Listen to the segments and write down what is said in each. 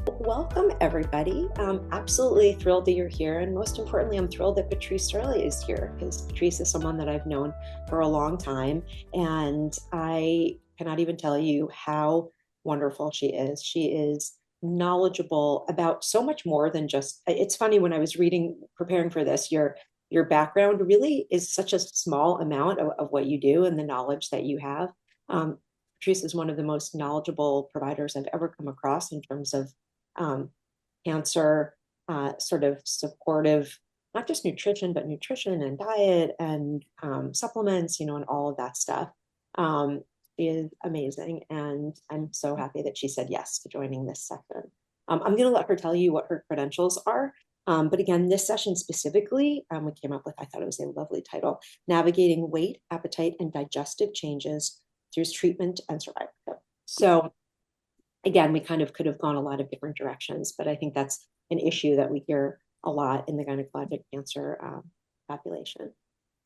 Welcome, everybody. I'm absolutely thrilled that you're here. And most importantly, I'm thrilled that Patrice Surley is here because Patrice is someone that I've known for a long time. And I cannot even tell you how wonderful she is. She is knowledgeable about so much more than just, it's funny when I was reading, preparing for this, your background really is such a small amount of what you do and the knowledge that you have. Um, Patrice is one of the most knowledgeable providers I've ever come across in terms of um, cancer, sort of supportive, not just nutrition, but nutrition and diet and supplements, and all of that stuff. Is amazing. And I'm so happy that she said yes to joining this session. I'm going to let her tell you what her credentials are. But again, this session specifically, we came up with, I thought it was a lovely title, Navigating Weight, Appetite, and Digestive Changes Through Treatment and Survivorship. So again, we kind of could have gone a lot of different directions, but I think that's an issue that we hear a lot in the gynecologic cancer population.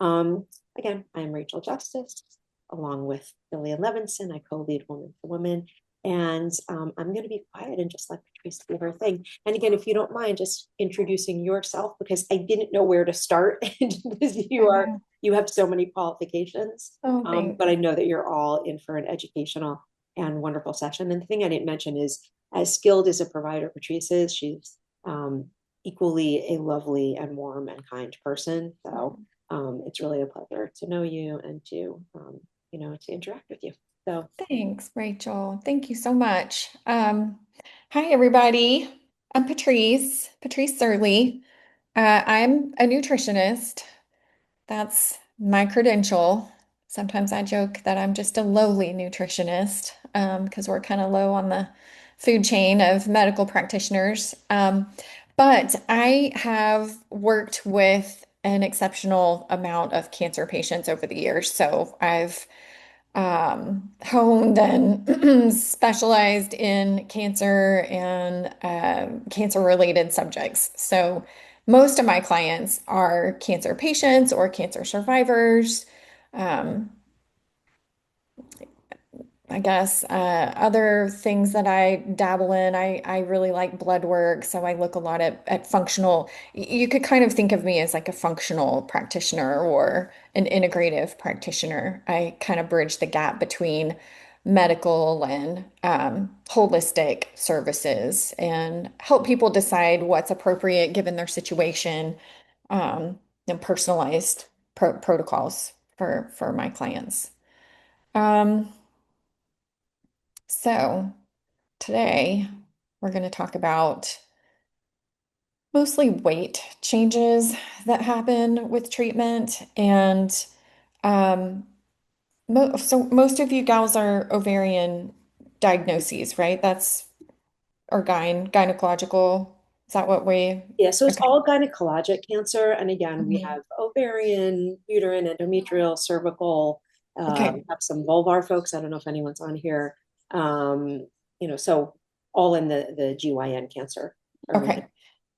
Again, I'm Rachel Justice, along with Gillian Levinson. I co-lead Woman for Woman. And I'm going to be quiet and just let Patrice do her thing. And again, if you don't mind, just introducing yourself, because I didn't know where to start because you have so many qualifications. Oh, But thanks. I know that you're all in for an educational and wonderful session. And the thing I didn't mention is, as skilled as a provider Patrice is, she's equally a lovely and warm and kind person. So it's really a pleasure to know you and to interact with you. So Thanks, Rachel. Thank you so much. Hi, everybody. I'm Patrice Surley. I'm a nutritionist. That's my credential. Sometimes I joke that I'm just a lowly nutritionist because we're kind of low on the food chain of medical practitioners. But I have worked with an exceptional amount of cancer patients over the years. So I've honed and specialized in cancer and cancer-related subjects. So most of my clients are cancer patients or cancer survivors. Um, I guess other things that I dabble in, I really like blood work, so I look a lot at functional. You could kind of think of me as like a functional practitioner or an integrative practitioner. I kind of bridge the gap between medical and holistic services and help people decide what's appropriate given their situation, and personalized protocols for my clients. Um, so today we're going to talk about mostly weight changes that happen with treatment. And um, so most of you gals are ovarian diagnoses, right? That's or gynecological. Is that what we? yeah, so it's Okay. all gynecologic cancer. And again, we Mhm. have ovarian, uterine, endometrial, cervical, Okay. have some vulvar folks. I don't know if anyone's on here. So all in the GYN cancer arena. Okay.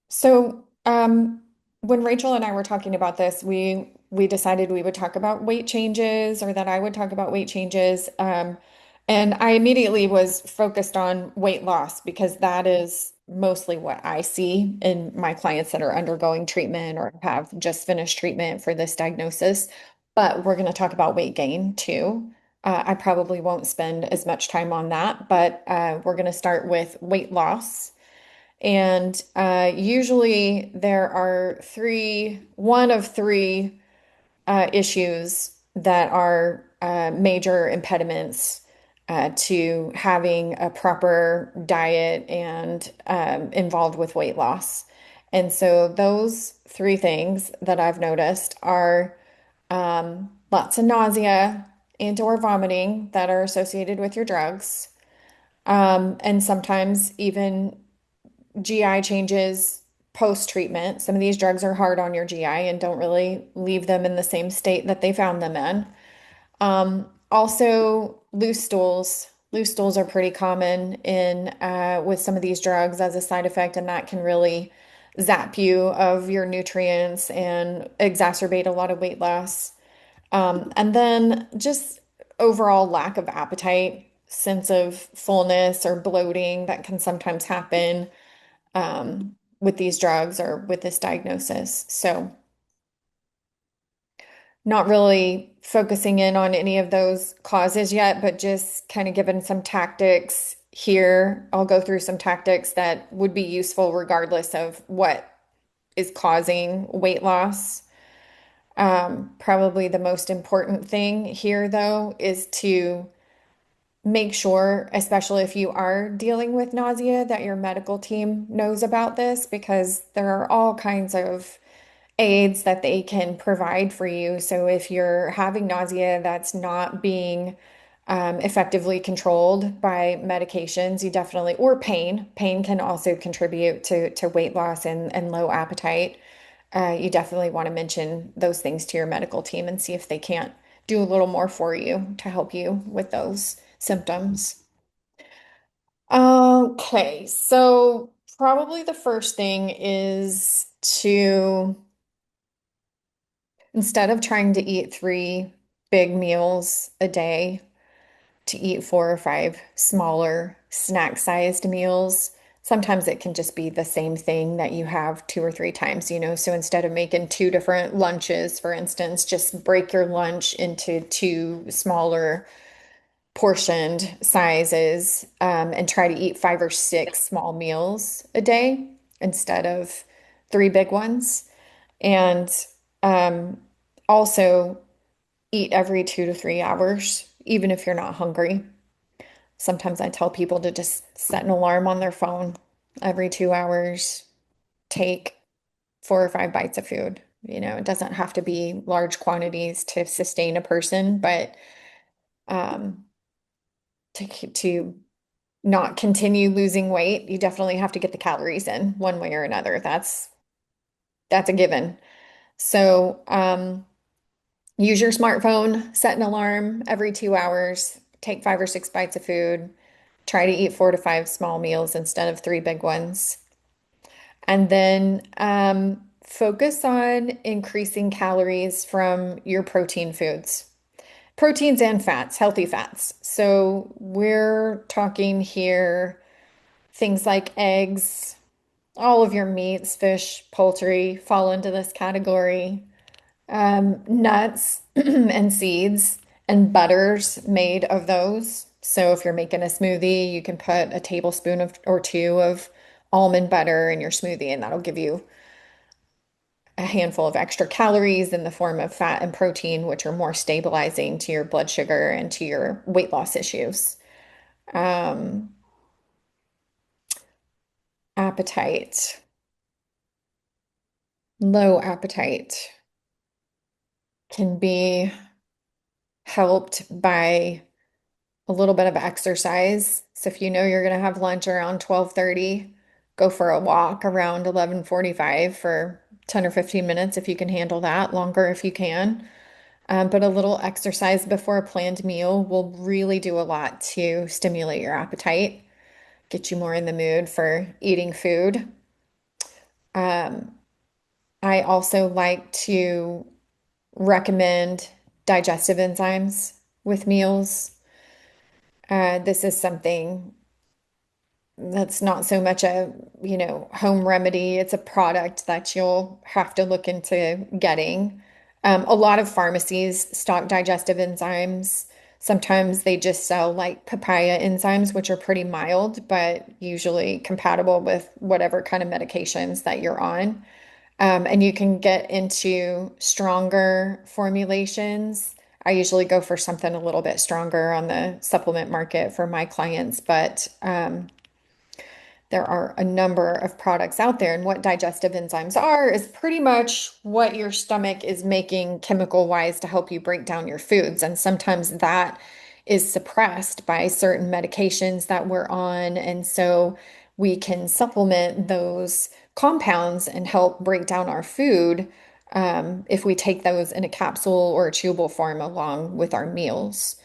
So, when Rachel and I were talking about this, we decided we would talk about weight changes, or that I would talk about weight changes. And I immediately was focused on weight loss because that is mostly what I see in my clients that are undergoing treatment or have just finished treatment for this diagnosis. But we're going to talk about weight gain too. I probably won't spend as much time on that, but we're going to start with weight loss. And usually there are one of three issues that are major impediments to having a proper diet and involved with weight loss. And so those three things that I've noticed are lots of nausea and/or vomiting that are associated with your drugs, and sometimes even GI changes post-treatment. Some of these drugs are hard on your GI and don't really leave them in the same state that they found them in. Also, loose stools. Loose stools are pretty common in with some of these drugs as a side effect, and that can really zap you of your nutrients and exacerbate a lot of weight loss. And then just overall lack of appetite. sense of fullness or bloating that can sometimes happen with these drugs or with this diagnosis. So, not really focusing in on any of those causes yet, but just kind of given some tactics here. I'll go through some tactics that would be useful regardless of what is causing weight loss. Probably the most important thing here, though, is to make sure, especially if you are dealing with nausea, that your medical team knows about this because there are all kinds of aids that they can provide for you. So if you're having nausea that's not being effectively controlled by medications, you definitely, or pain. Pain can also contribute to weight loss and low appetite. You definitely want to mention those things to your medical team and see if they can't do a little more for you to help you with those symptoms. Okay, so probably the first thing is to, instead of trying to eat three big meals a day, to eat four or five smaller snack-sized meals. Sometimes it can just be the same thing that you have two or three times, you know. So instead of making two different lunches, for instance, just break your lunch into two smaller portioned sizes, and try to eat five or six small meals a day instead of three big ones. And um, also eat every 2 to 3 hours, even if you're not hungry. Sometimes I tell people to just set an alarm on their phone every 2 hours, take 4 or 5 bites of food. You know, it doesn't have to be large quantities to sustain a person, but um, to not continue losing weight, you definitely have to get the calories in one way or another. That's a given. So, use your smartphone, set an alarm every 2 hours, take 5 or 6 bites of food, try to eat 4 to 5 small meals instead of three big ones. And then focus on increasing calories from your protein foods, proteins and fats, healthy fats. So we're talking here things like eggs, all of your meats, fish, poultry fall into this category. Nuts and seeds and butters made of those. So if you're making a smoothie, you can put a tablespoon of or two of almond butter in your smoothie, and that'll give you a handful of extra calories in the form of fat and protein, which are more stabilizing to your blood sugar and to your weight loss issues. Um, Appetite, low appetite can be helped by a little bit of exercise. So if you know you're going to have lunch around 12:30, go for a walk around 11:45 for 10 or 15 minutes if you can handle that, longer if you can. But a little exercise before a planned meal will really do a lot to stimulate your appetite, get you more in the mood for eating food. Um, I also like to recommend digestive enzymes with meals. This is something that's not so much a, home remedy. It's a product that you'll have to look into getting. A lot of pharmacies stock digestive enzymes. Sometimes they just sell like papaya enzymes, which are pretty mild, but usually compatible with whatever kind of medications that you're on. And you can get into stronger formulations. I usually go for something a little bit stronger on the supplement market for my clients, but there are a number of products out there, and what digestive enzymes are is pretty much what your stomach is making chemical wise to help you break down your foods. And sometimes that is suppressed by certain medications that we're on. And so we can supplement those compounds and help break down our food if we take those in a capsule or a chewable form along with our meals.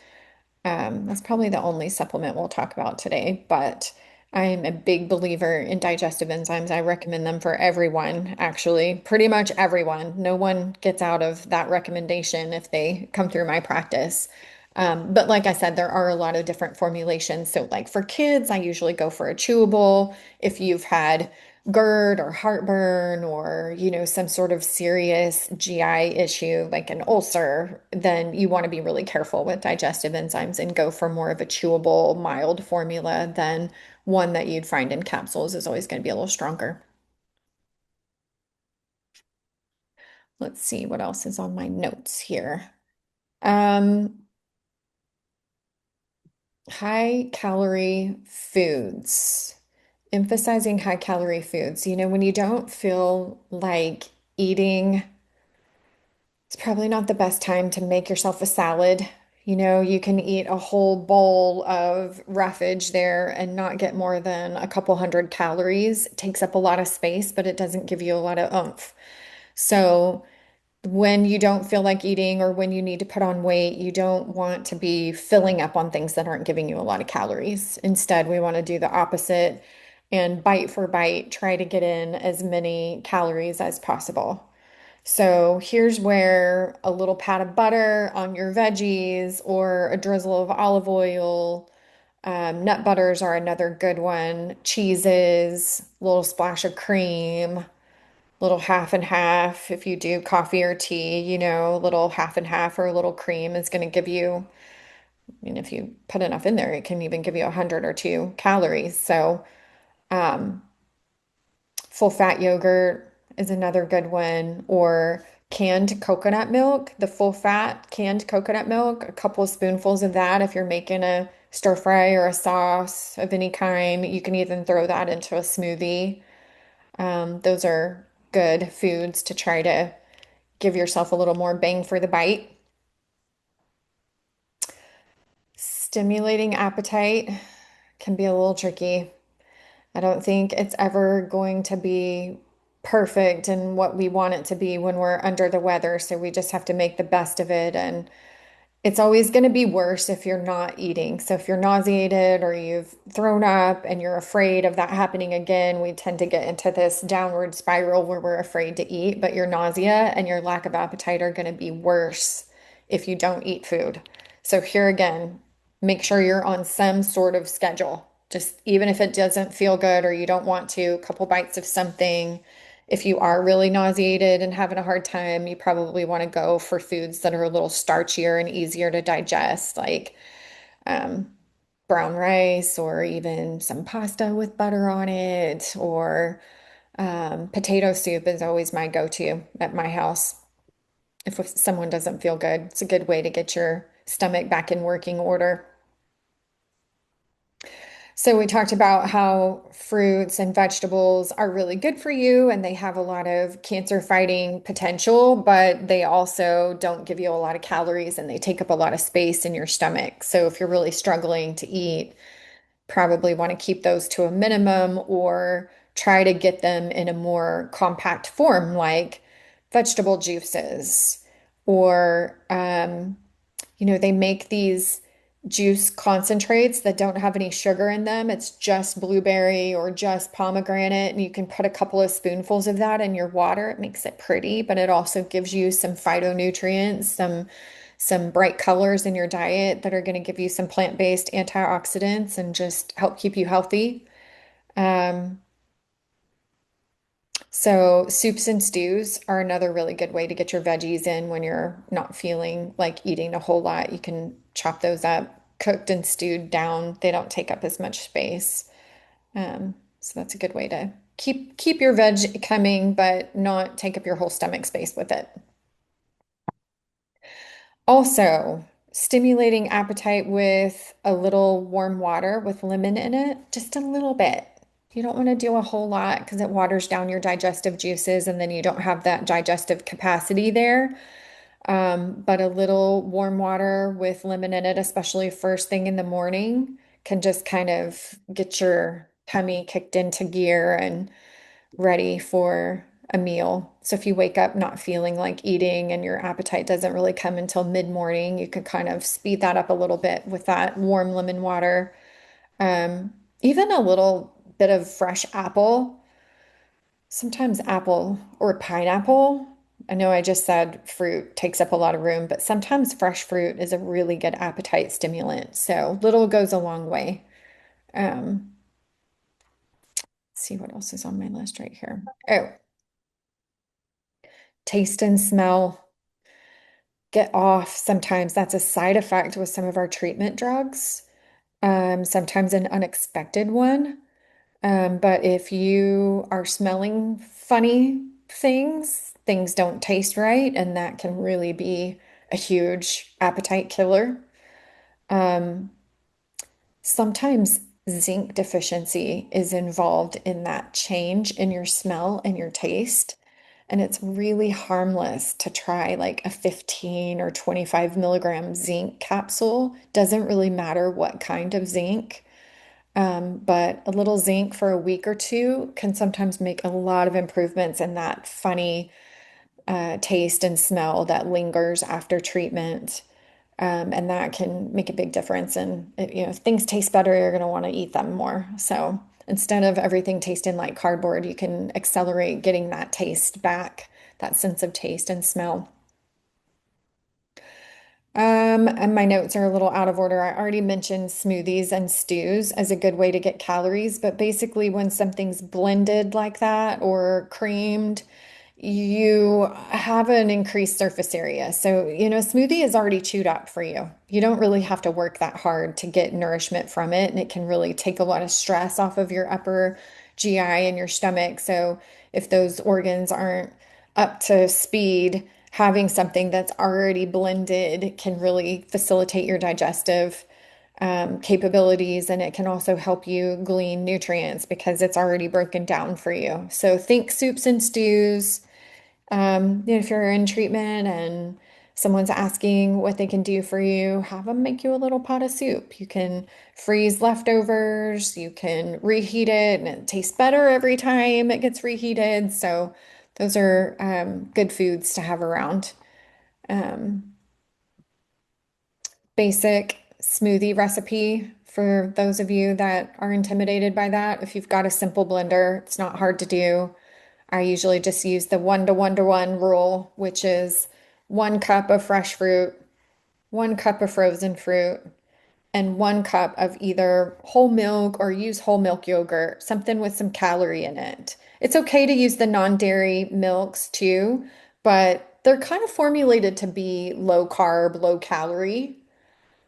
That's probably the only supplement we'll talk about today, but I'm a big believer in digestive enzymes. I recommend them for everyone, actually, pretty much everyone. No one gets out of that recommendation if they come through my practice. But like I said, there are a lot of different formulations. So, like for kids, I usually go for a chewable. If you've had GERD or heartburn or, some sort of serious GI issue like an ulcer, then you want to be really careful with digestive enzymes and go for more of a chewable, mild formula than one that you'd find in capsules is always going to be a little stronger. Let's see what else is on my notes here. Um, High calorie foods. Emphasizing high calorie foods. When you don't feel like eating, it's probably not the best time to make yourself a salad. You can eat a whole bowl of roughage there and not get more than a couple hundred calories. It takes up a lot of space, but it doesn't give you a lot of oomph. So, when you don't feel like eating or when you need to put on weight, you don't want to be filling up on things that aren't giving you a lot of calories. Instead, we want to do the opposite and bite for bite, try to get in as many calories as possible. So here's where a little pat of butter on your veggies or a drizzle of olive oil, nut butters are another good one, cheeses, a little splash of cream, little half and half. If you do coffee or tea, a little half and half or a little cream is going to give you, if you put enough in there, it can even give you 100 or 2 calories. So, um, full fat yogurt is another good one, or canned coconut milk, the full fat canned coconut milk, a couple of spoonfuls of that if you're making a stir fry or a sauce of any kind. You can even throw that into a smoothie. Those are good foods to try to give yourself a little more bang for the bite. Stimulating appetite can be a little tricky. I don't think it's ever going to be perfect and what we want it to be when we're under the weather. So we just have to make the best of it. And it's always going to be worse if you're not eating. So if you're nauseated or you've thrown up and you're afraid of that happening again, we tend to get into this downward spiral where we're afraid to eat, but your nausea and your lack of appetite are going to be worse if you don't eat food. So here again, make sure you're on some sort of schedule. Just even if it doesn't feel good or you don't want to, a couple bites of something. If you are really nauseated and having a hard time, you probably want to go for foods that are a little starchier and easier to digest, like um, brown rice or even some pasta with butter on it, or potato soup is always my go-to at my house. If someone doesn't feel good, it's a good way to get your stomach back in working order. So we talked about how fruits and vegetables are really good for you and they have a lot of cancer fighting potential, but they also don't give you a lot of calories and they take up a lot of space in your stomach. So if you're really struggling to eat, probably want to keep those to a minimum or try to get them in a more compact form, like vegetable juices or they make these juice concentrates that don't have any sugar in them. It's just blueberry or just pomegranate, and you can put a couple of spoonfuls of that in your water. It makes it pretty, but it also gives you some phytonutrients, some bright colors in your diet that are going to give you some plant-based antioxidants and just help keep you healthy. Um, so soups and stews are another really good way to get your veggies in when you're not feeling like eating a whole lot. You can chop those up, cooked and stewed down. They don't take up as much space. So that's a good way to keep your veg coming, but not take up your whole stomach space with it. Also, stimulating appetite with a little warm water with lemon in it, just a little bit. You don't want to do a whole lot because it waters down your digestive juices and then you don't have that digestive capacity there. But a little warm water with lemon in it, especially first thing in the morning, can just kind of get your tummy kicked into gear and ready for a meal. So if you wake up not feeling like eating and your appetite doesn't really come until mid-morning, you can kind of speed that up a little bit with that warm lemon water. Even a little bit of fresh apple, sometimes apple or pineapple. I know I just said fruit takes up a lot of room, but sometimes fresh fruit is a really good appetite stimulant. So little goes a long way. Um, let's see what else is on my list right here. Oh, taste and smell get off. Sometimes that's a side effect with some of our treatment drugs. Sometimes an unexpected one. But if you are smelling funny things, things don't taste right, and that can really be a huge appetite killer. Um, Sometimes zinc deficiency is involved in that change in your smell and your taste. And it's really harmless to try like a 15 or 25 milligram zinc capsule. Doesn't really matter what kind of zinc. But a little zinc for a week or two can sometimes make a lot of improvements in that funny taste and smell that lingers after treatment. And that can make a big difference. And if things taste better, you're going to want to eat them more. So instead of everything tasting like cardboard, you can accelerate getting that taste back, that sense of taste and smell. And my notes are a little out of order. I already mentioned smoothies and stews as a good way to get calories, but basically, when something's blended like that or creamed, you have an increased surface area. So, smoothie is already chewed up for you. You don't really have to work that hard to get nourishment from it, and it can really take a lot of stress off of your upper GI and your stomach. So, if those organs aren't up to speed, having something that's already blended can really facilitate your digestive capabilities, and it can also help you glean nutrients because it's already broken down for you. So think soups and stews. If you're in treatment and someone's asking what they can do for you, have them make you a little pot of soup. You can freeze leftovers, you can reheat it, and it tastes better every time it gets reheated. So those are good foods to have around. Um, Basic smoothie recipe for those of you that are intimidated by that. If you've got a simple blender, it's not hard to do. I usually just use the 1 to 1 to 1 rule, which is 1 cup of fresh fruit, 1 cup of frozen fruit, and 1 cup of either whole milk or use whole milk yogurt, something with some calorie in it. It's okay to use the non-dairy milks too, but they're kind of formulated to be low carb, low calorie.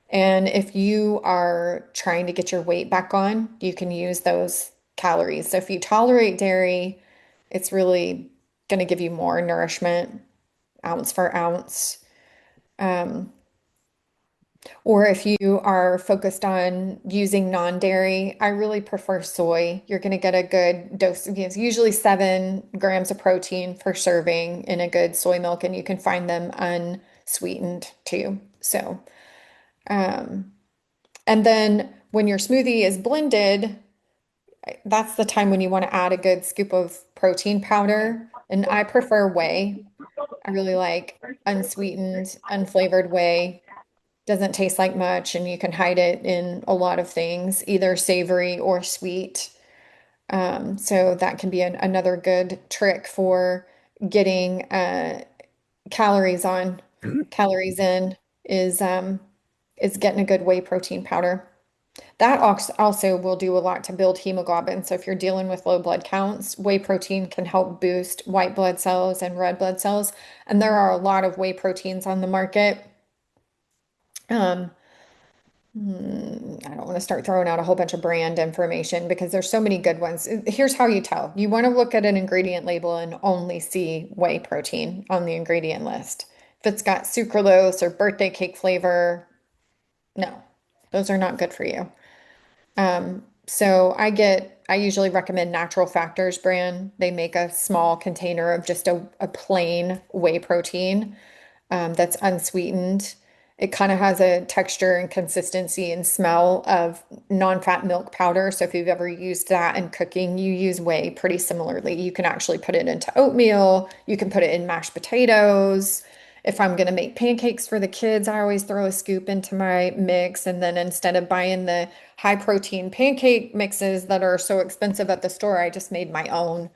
And if you are trying to get your weight back on, you can use those calories. So if you tolerate dairy, it's really going to give you more nourishment, ounce for ounce. Um, or if you are focused on using non-dairy, I really prefer soy. You're going to get a good dose. It's usually 7 grams of protein per serving in a good soy milk, and you can find them unsweetened too. So, um, and then when your smoothie is blended, that's the time when you want to add a good scoop of protein powder. And I prefer whey. I really like unsweetened, unflavored whey. Doesn't taste like much, and you can hide it in a lot of things, either savory or sweet. So that can be another good trick for getting calories on, calories in is getting a good whey protein powder. That also will do a lot to build hemoglobin. So if you're dealing with low blood counts, whey protein can help boost white blood cells and red blood cells. And there are a lot of whey proteins on the market. Um, I don't want to start throwing out a whole bunch of brand information because there's so many good ones. Here's how you tell. You want to look at an ingredient label and only see whey protein on the ingredient list. If it's got sucralose or birthday cake flavor, no, those are not good for you. So I usually recommend Natural Factors brand. They make a small container of just a plain whey protein that's unsweetened. It kind of has a texture and consistency and smell of non-fat milk powder. So if you've ever used that in cooking, you use whey pretty similarly. You can actually put it into oatmeal. You can put it in mashed potatoes. If I'm going to make pancakes for the kids, I always throw a scoop into my mix. And then instead of buying the high protein pancake mixes that are so expensive at the store, I just made my own.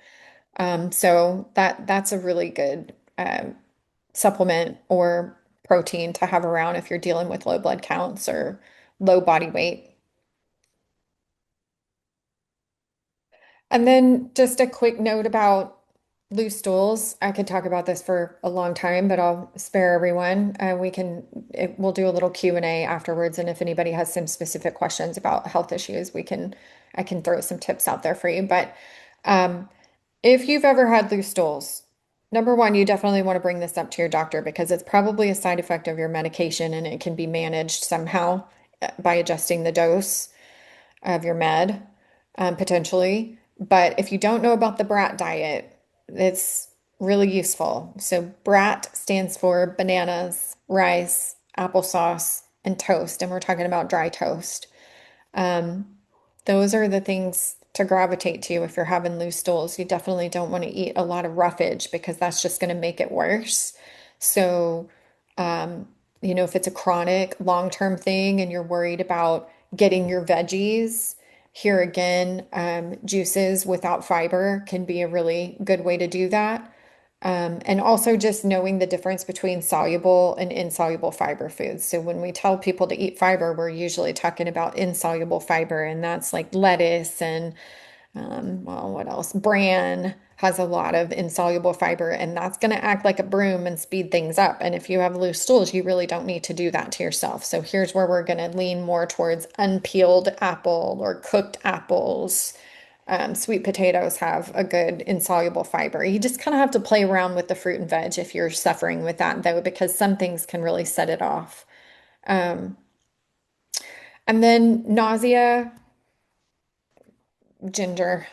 So that's a really good um, supplement or protein to have around if you're dealing with low blood counts or low body weight. And then just a quick note about loose stools. I could talk about this for a long time, but I'll spare everyone. We'll do a little Q&A afterwards, and if anybody has some specific questions about health issues, I can throw some tips out there for you. But um, if you've ever had loose stools, number one, you definitely want to bring this up to your doctor because it's probably a side effect of your medication and it can be managed somehow by adjusting the dose of your med, potentially. But if you don't know about the BRAT diet, it's really useful. So BRAT stands for bananas, rice, applesauce, and toast. And we're talking about dry toast. Um, those are the things to gravitate to if you're having loose stools. You definitely don't want to eat a lot of roughage because that's just going to make it worse. So, um, if it's a chronic long-term thing and you're worried about getting your veggies, here again, juices without fiber can be a really good way to do that. And also just knowing the difference between soluble and insoluble fiber foods. So when we tell people to eat fiber, we're usually talking about insoluble fiber, and that's like lettuce and well, what else? Bran has a lot of insoluble fiber, and that's going to act like a broom and speed things up. And if you have loose stools, you really don't need to do that to yourself. So here's where we're going to lean more towards unpeeled apple or cooked apples. Sweet potatoes have a good insoluble fiber. You just kind of have to play around with the fruit and veg if you're suffering with that, though, because some things can really set it off. Um, and then nausea, ginger.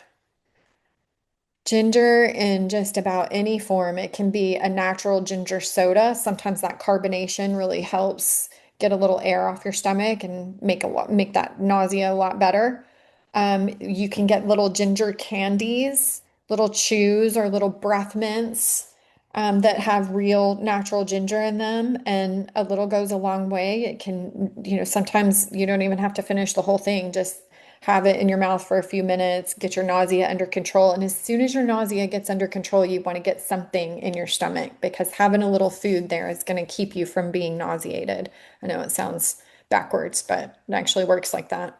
Ginger in just about any form. It can be a natural ginger soda. Sometimes that carbonation really helps get a little air off your stomach and make that nausea a lot better. You can get little ginger candies, little chews or little breath mints that have real natural ginger in them, and a little goes a long way. It can, sometimes you don't even have to finish the whole thing. Just have it in your mouth for a few minutes, get your nausea under control. And as soon as your nausea gets under control, you want to get something in your stomach because having a little food there is going to keep you from being nauseated. I know it sounds backwards, but it actually works like that.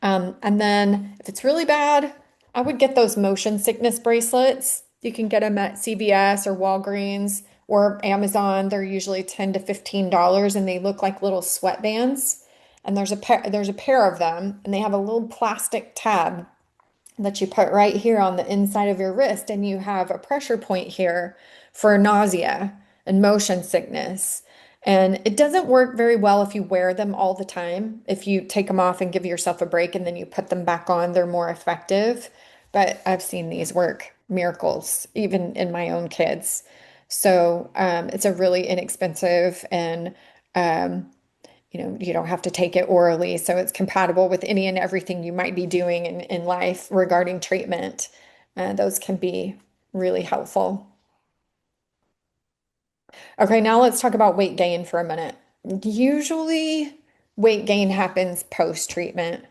And then if it's really bad, I would get those motion sickness bracelets. You can get them at CVS or Walgreens or Amazon. They're usually $10 to $15 and they look like little sweatbands. And there's a pair of them and they have a little plastic tab that you put right here on the inside of your wrist, and you have a pressure point here for nausea and motion sickness. And it doesn't work very well if you wear them all the time. If you take them off and give yourself a break and then you put them back on, they're more effective. But I've seen these work miracles, even in my own kids. So it's a really inexpensive and um, you don't have to take it orally, so it's compatible with any and everything you might be doing in life regarding treatment. Those can be really helpful. Okay, now let's talk about weight gain for a minute. Usually, weight gain happens post-treatment.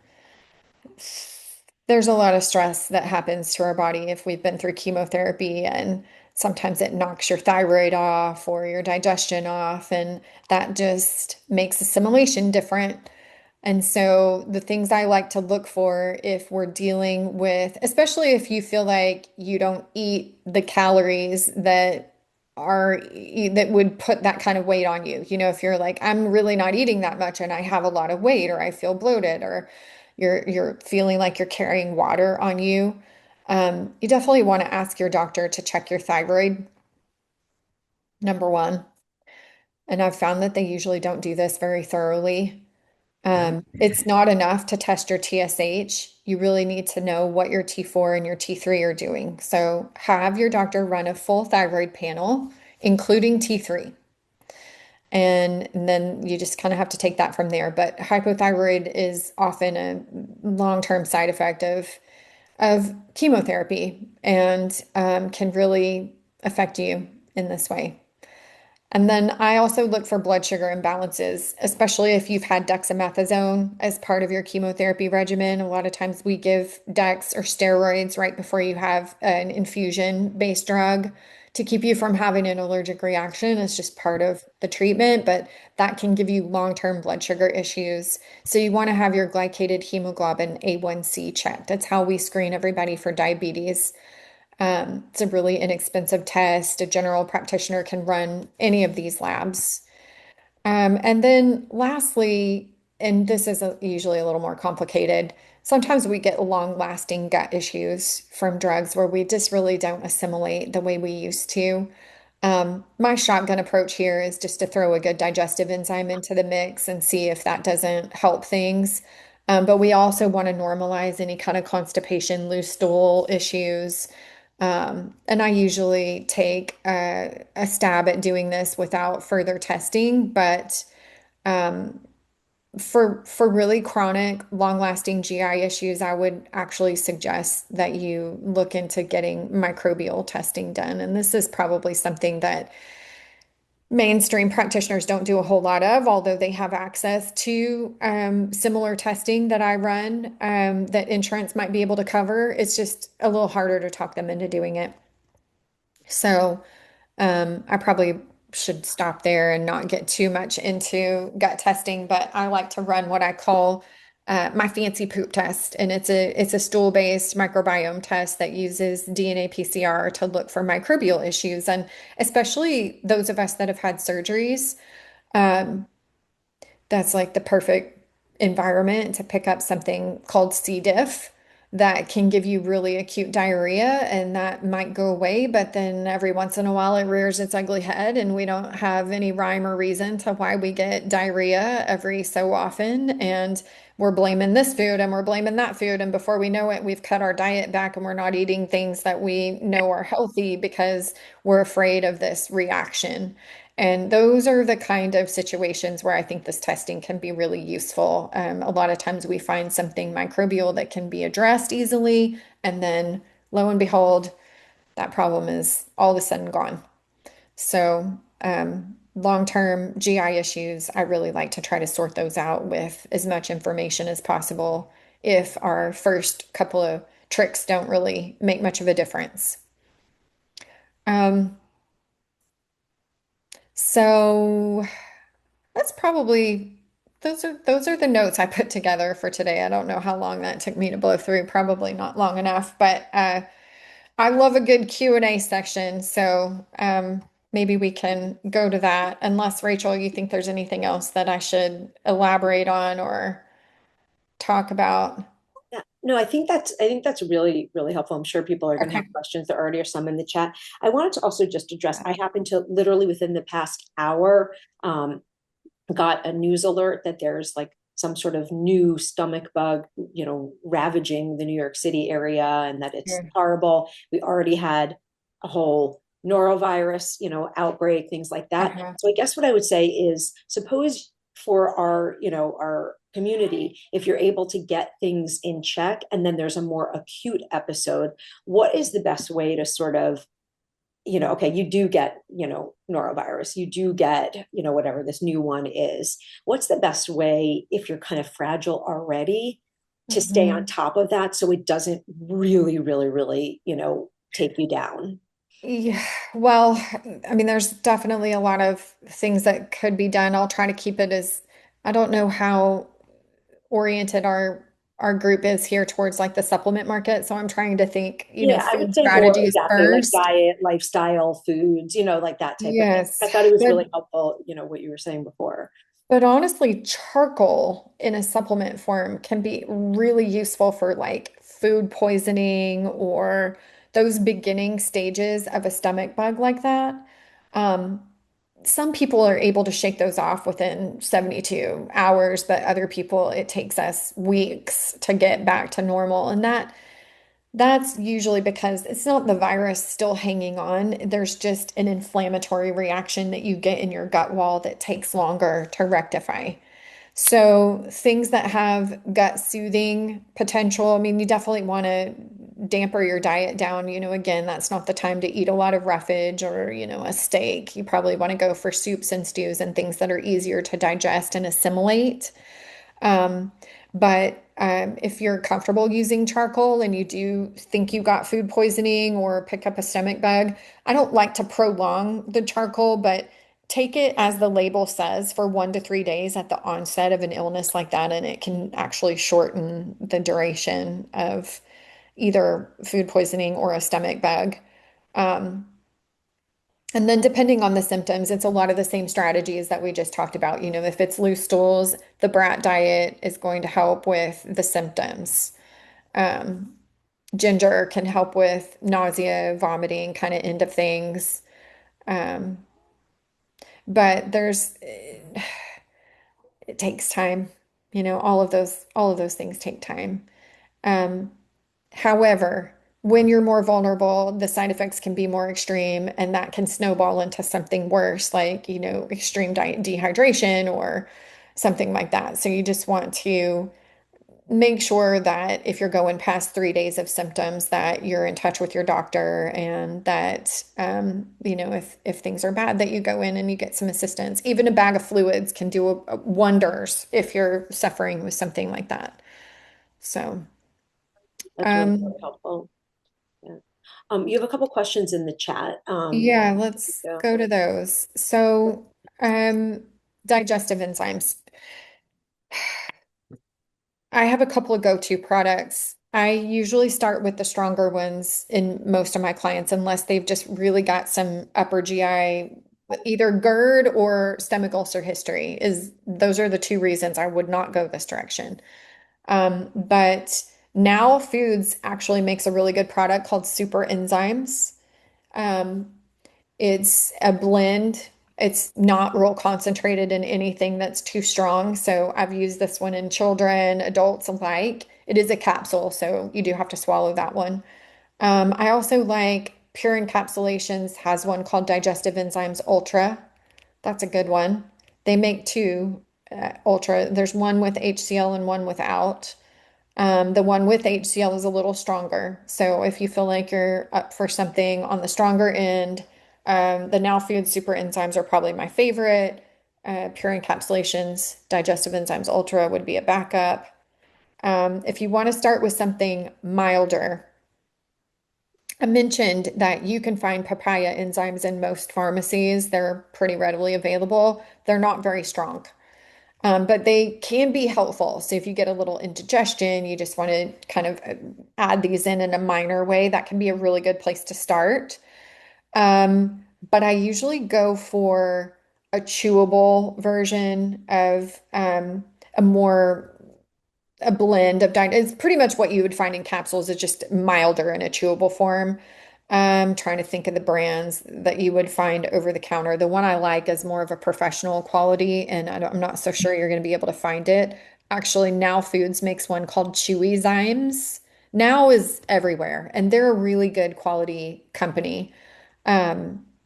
There's a lot of stress that happens to our body if we've been through chemotherapy, and sometimes it knocks your thyroid off or your digestion off, and that just makes assimilation different. And so, the things I like to look for if we're dealing with, especially if you feel like you don't eat the calories that would put that kind of weight on you. If you're like, I'm really not eating that much and I have a lot of weight, or I feel bloated, or you're feeling like you're carrying water on you, you definitely want to ask your doctor to check your thyroid, number one. And I've found that they usually don't do this very thoroughly. It's not enough to test your TSH. You really need to know what your T4 and your T3 are doing. So have your doctor run a full thyroid panel, including T3. And then you just kind of have to take that from there. But hypothyroid is often a long-term side effect of chemotherapy and can really affect you in this way. And then I also look for blood sugar imbalances, especially if you've had dexamethasone as part of your chemotherapy regimen. A lot of times we give dex or steroids right before you have an infusion-based drug to keep you from having an allergic reaction. It's just part of the treatment, but that can give you long-term blood sugar issues. So you want to have your glycated hemoglobin A1C checked. That's how we screen everybody for diabetes. It's a really inexpensive test. A general practitioner can run any of these labs. And then lastly, and this is usually a little more complicated, sometimes we get long-lasting gut issues from drugs where we just really don't assimilate the way we used to. My shotgun approach here is just to throw a good digestive enzyme into the mix and see if that doesn't help things. But we also want to normalize any kind of constipation, loose stool issues. And I usually take a stab at doing this without further testing, but for really chronic, long-lasting GI issues, I would actually suggest that you look into getting microbial testing done. And this is probably something that mainstream practitioners don't do a whole lot of, although they have access to similar testing that I run that insurance might be able to cover. It's just a little harder to talk them into doing it. So I probably should stop there and not get too much into gut testing, but I like to run what I call my fancy poop test, and it's a stool-based microbiome test that uses DNA PCR to look for microbial issues, and especially those of us that have had surgeries. Um, that's like the perfect environment to pick up something called C. diff that can give you really acute diarrhea and that might go away, but then every once in a while it rears its ugly head and we don't have any rhyme or reason to why we get diarrhea every so often. And we're blaming this food and we're blaming that food. And before we know it, we've cut our diet back and we're not eating things that we know are healthy because we're afraid of this reaction. And those are the kind of situations where I think this testing can be really useful. A lot of times we find something microbial that can be addressed easily, and then lo and behold, that problem is all of a sudden gone. So, long-term GI issues, I really like to try to sort those out with as much information as possible if our first couple of tricks don't really make much of a difference. Um, so That's probably those are the notes I put together for today. I don't know how long that took me to blow through, probably not long enough, but I love a good Q&A section, so maybe we can go to that. Unless Rachel, you think there's anything else that I should elaborate on or talk about? Yeah. No, I think that's really, really helpful. I'm sure people are going to have Okay. questions. There already are some in the chat. I wanted to also just address, I happened to literally within the past hour got a news alert that there's like some sort of new stomach bug, ravaging the New York City area and that it's Yeah. horrible. We already had a whole norovirus, outbreak, things like that. Uh-huh. So I guess what I would say is suppose for our community, if you're able to get things in check and then there's a more acute episode, what is the best way to sort of okay, you do get, norovirus, you do get, whatever this new one is. What's the best way if you're kind of fragile already to stay on Mhm. top of that so it doesn't really, really, really, take you down? Yeah, well, I mean, there's definitely a lot of things that could be done. I'll try to keep it as, I don't know how oriented our group is here towards like the supplement market. So I'm trying to think, Yeah, I would food say more strategies exactly like first. diet, lifestyle, foods, like that type of thing. I Yes, thought it was really but helpful, what you were saying before. but honestly, charcoal in a supplement form can be really useful for like food poisoning or those beginning stages of a stomach bug like that. Um, some people are able to shake those off within 72 hours, but other people, it takes us weeks to get back to normal. And that's usually because it's not the virus still hanging on. There's just an inflammatory reaction that you get in your gut wall that takes longer to rectify. So, things that have gut soothing potential, I mean, you definitely want to damper your diet down. Again, that's not the time to eat a lot of roughage or, a steak. You probably want to go for soups and stews and things that are easier to digest and assimilate. Um, But if you're comfortable using charcoal and you do think you got food poisoning or pick up a stomach bug, I don't like to prolong the charcoal, but take it as the label says for 1 to 3 days at the onset of an illness like that, and it can actually shorten the duration of either food poisoning or a stomach bug. Um, and then depending on the symptoms, it's a lot of the same strategies that we just talked about. You know, if it's loose stools, the brat diet is going to help with the symptoms. Um, Ginger can help with nausea, vomiting, kind of end of things. Um, but it takes time. You know, all of those things take time. Um, However, when you're more vulnerable, the side effects can be more extreme, and that can snowball into something worse, like, you know, extreme dehydration or something like that. So you just want to make sure that if you're going past 3 days of symptoms, that you're in touch with your doctor and that, you know, if things are bad, that you go in and you get some assistance. Even a bag of fluids can do wonders if you're suffering with something like that. So, That's really, um, really helpful. Yeah. You have a couple questions in the chat. yeah, let's Yeah. go to those. So, um, digestive enzymes. I have a couple of go-to products. I usually start with the stronger ones in most of my clients, unless they've just really got some upper GI, either GERD or stomach ulcer history. Is those are the two reasons I would not go this direction. But Now Foods actually makes a really good product called Super Enzymes. Um, It's a blend. It's not real concentrated in anything that's too strong. So I've used this one in children, adults alike. It is a capsule, so you do have to swallow that one. I also like Pure Encapsulations has one called Digestive Enzymes Ultra. That's a good one. They make two Ultra. There's one with HCl and one without. The one with HCl is a little stronger. So if you feel like you're up for something on the stronger end, the Now Food Super Enzymes are probably my favorite. Pure Encapsulations, Digestive Enzymes Ultra would be a backup. If you want to start with something milder, I mentioned that you can find papaya enzymes in most pharmacies. They're pretty readily available. They're not very strong. But they can be helpful. So if you get a little indigestion, you just want to kind of add these in a minor way, that can be a really good place to start. But I usually go for a chewable version of a more a blend of diet. It's pretty much what you would find in capsules. It's just milder in a chewable form. Trying to think of the brands that you would find over the counter. The one I like is more of a professional quality, and I'm not so sure you're going to be able to find it. Actually, Now Foods makes one called Chewy Zymes. Now is everywhere, and they're a really good quality company.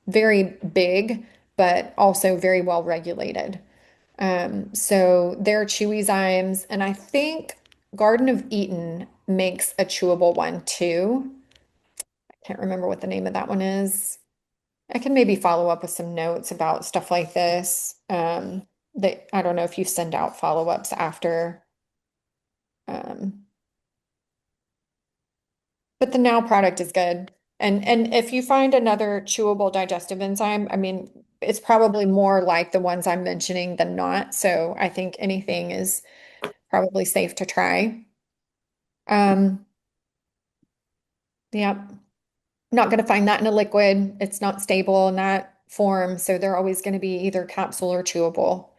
Very big, but also very well regulated. So they're chewy zymes, and I think Garden of Eden makes a chewable one too. I can't remember what the name of that one is. I can maybe follow up with some notes about stuff like this. That I don't know if you send out follow-ups after. Um, but the Now product is good. And if you find another chewable digestive enzyme, I mean, it's probably more like the ones I'm mentioning than not. So I think anything is probably safe to try. Um, yeah, not going to find that in a liquid. It's not stable in that form, so they're always going to be either capsule or chewable.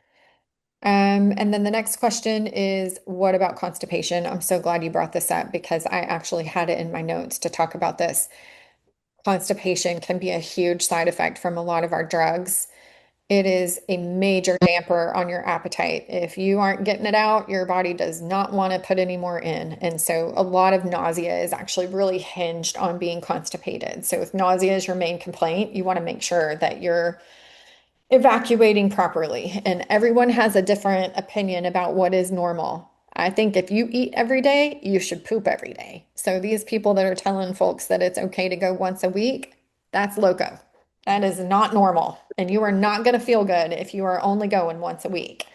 And then the next question is, what about constipation? I'm so glad you brought this up because I actually had it in my notes to talk about this. Constipation can be a huge side effect from a lot of our drugs. It is a major damper on your appetite. If you aren't getting it out, your body does not want to put any more in. And so a lot of nausea is actually really hinged on being constipated. So if nausea is your main complaint, you want to make sure that you're evacuating properly. And everyone has a different opinion about what is normal. I think if you eat every day, you should poop every day. So these people that are telling folks that it's okay to go once a week, that's loco. That is not normal. And you are not going to feel good if you are only going once a week.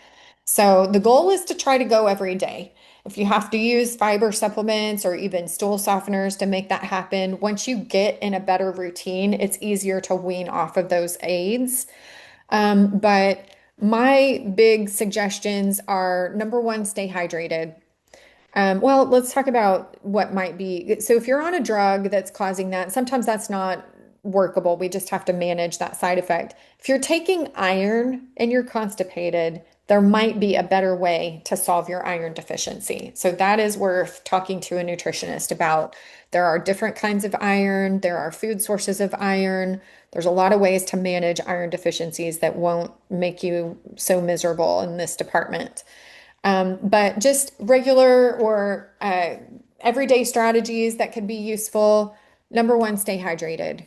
So the goal is to try to go every day. If you have to use fiber supplements or even stool softeners to make that happen, once you get in a better routine, it's easier to wean off of those aids. But my big suggestions are number one, stay hydrated. Well, let's talk about what might be. So, if you're on a drug that's causing that, sometimes that's not workable. We just have to manage that side effect. If you're taking iron and you're constipated, there might be a better way to solve your iron deficiency. So, that is worth talking to a nutritionist about. There are different kinds of iron, there are food sources of iron. There's a lot of ways to manage iron deficiencies that won't make you so miserable in this department. But just regular or everyday strategies that could be useful. Number one, stay hydrated.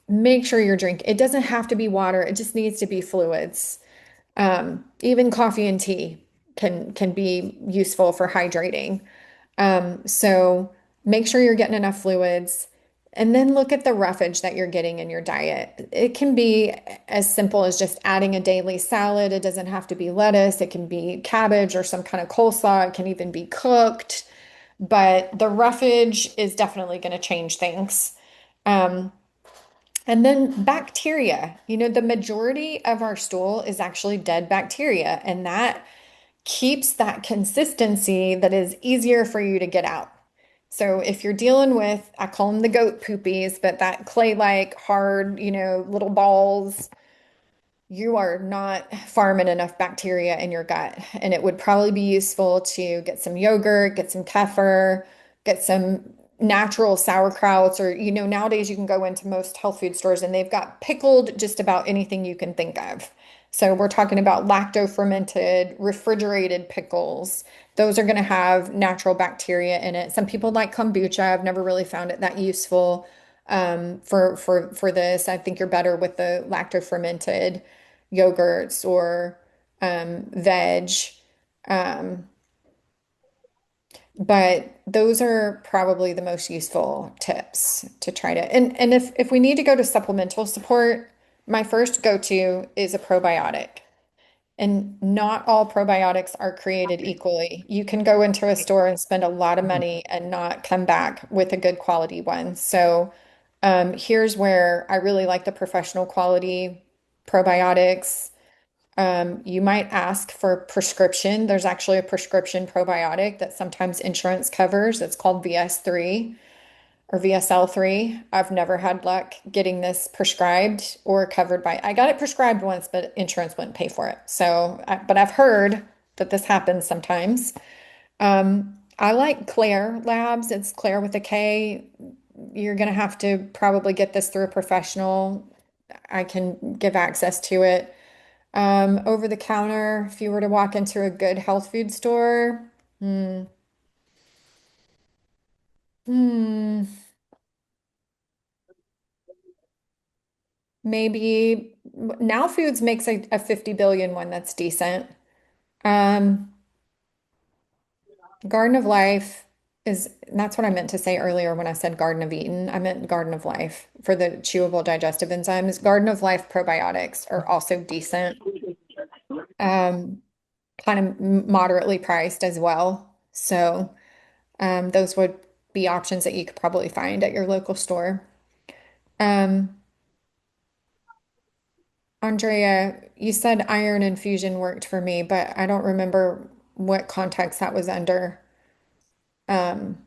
Make sure you're drinking. It doesn't have to be water, it just needs to be fluids. Even coffee and tea can be useful for hydrating. So make sure you're getting enough fluids and then look at the roughage that you're getting in your diet. It can be as simple as just adding a daily salad. It doesn't have to be lettuce. It can be cabbage or some kind of coleslaw. It can even be cooked, but the roughage is definitely going to change things. Um, and then bacteria, the majority of our stool is actually dead bacteria, and that keeps that consistency that is easier for you to get out. So if you're dealing with, I call them the goat poopies, but that clay-like hard, little balls, you are not farming enough bacteria in your gut. And it would probably be useful to get some yogurt, get some kefir, get some natural sauerkrauts, or, nowadays you can go into most health food stores and they've got pickled just about anything you can think of. So we're talking about lacto fermented, refrigerated pickles. Those are going to have natural bacteria in it. Some people like kombucha. I've never really found it that useful for this. I think you're better with the lacto fermented yogurts or veg. Um, but those are probably the most useful tips to try to. And if we need to go to supplemental support, my first go-to is a probiotic. And not all probiotics are created equally. You can go into a store and spend a lot of money and not come back with a good quality one. So here's where I really like the professional quality probiotics. You might ask for prescription. There's actually a prescription probiotic that sometimes insurance covers. It's called VS3 or VSL3. I've never had luck getting this prescribed or covered by. I got it prescribed once, but insurance wouldn't pay for it. But I've heard that this happens sometimes. I like Claire Labs. It's Claire with a K. You're going to have to probably get this through a professional. I can give access to it. Over the counter, if you were to walk into a good health food store, hmm, hmm, maybe Now Foods makes a 50 billion one that's decent. Um, Garden of Life that's what I meant to say earlier when I said Garden of Eden. I meant Garden of Life for the chewable digestive enzymes. Garden of Life probiotics are also decent. Um, Kind of moderately priced as well. So, those would be options that you could probably find at your local store. Um, Andrea, you said iron infusion worked for me, but I don't remember what context that was under, um,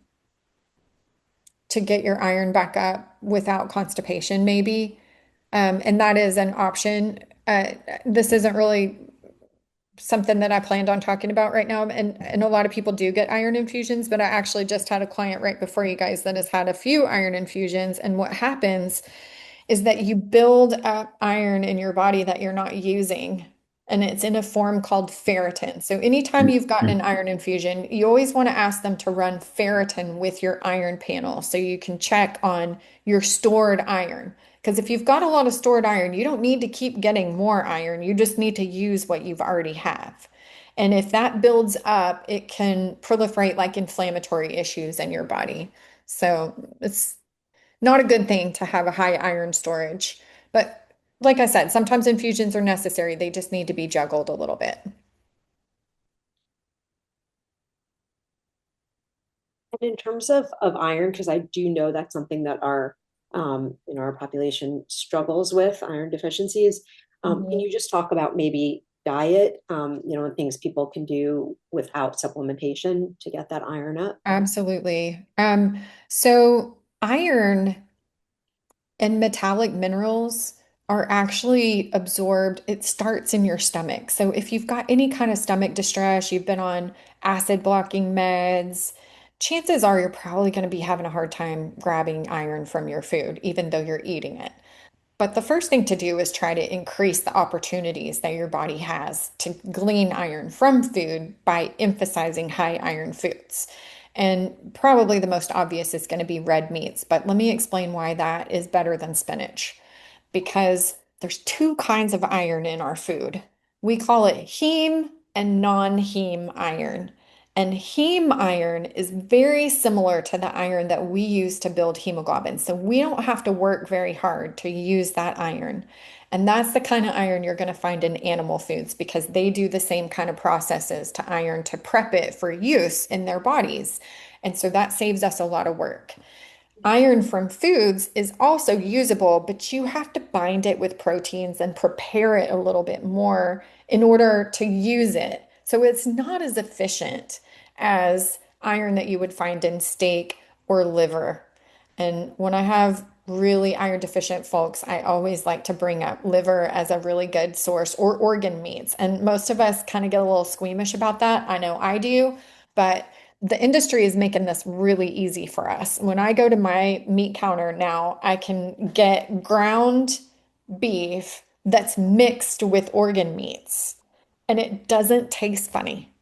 to get your iron back up without constipation, maybe. And that is an option. This isn't really something that I planned on talking about right now. And a lot of people do get iron infusions, but I actually just had a client right before you guys that has had a few iron infusions. And what happens is that you build up iron in your body that you're not using. And it's in a form called ferritin. So anytime you've gotten an iron infusion, you always want to ask them to run ferritin with your iron panel so you can check on your stored iron. Because if you've got a lot of stored iron, you don't need to keep getting more iron. You just need to use what you've already have. And if that builds up, it can proliferate like inflammatory issues in your body. So it's not a good thing to have a high iron storage. But like I said, sometimes infusions are necessary. They just need to be juggled a little bit. And in terms of iron, because I do know that's something that our population struggles with, iron deficiencies. Can Mhm. you just talk about maybe diet, and things people can do without supplementation to get that iron up? Absolutely. So iron and metallic minerals are actually absorbed. It starts in your stomach. So if you've got any kind of stomach distress, you've been on acid blocking meds, chances are you're probably going to be having a hard time grabbing iron from your food, even though you're eating it. But the first thing to do is try to increase the opportunities that your body has to glean iron from food by emphasizing high iron foods. And probably the most obvious is going to be red meats, but let me explain why that is better than spinach. Because there's two kinds of iron in our food. We call it heme and non-heme iron. And heme iron is very similar to the iron that we use to build hemoglobin. So we don't have to work very hard to use that iron. And that's the kind of iron you're going to find in animal foods because they do the same kind of processes to iron to prep it for use in their bodies. And so that saves us a lot of work. Iron from foods is also usable, but you have to bind it with proteins and prepare it a little bit more in order to use it. So it's not as efficient as iron that you would find in steak or liver. And when I have really iron deficient folks, I always like to bring up liver as a really good source or organ meats. And most of us kind of get a little squeamish about that. I know I do, but the industry is making this really easy for us. When I go to my meat counter now, I can get ground beef that's mixed with organ meats, and it doesn't taste funny.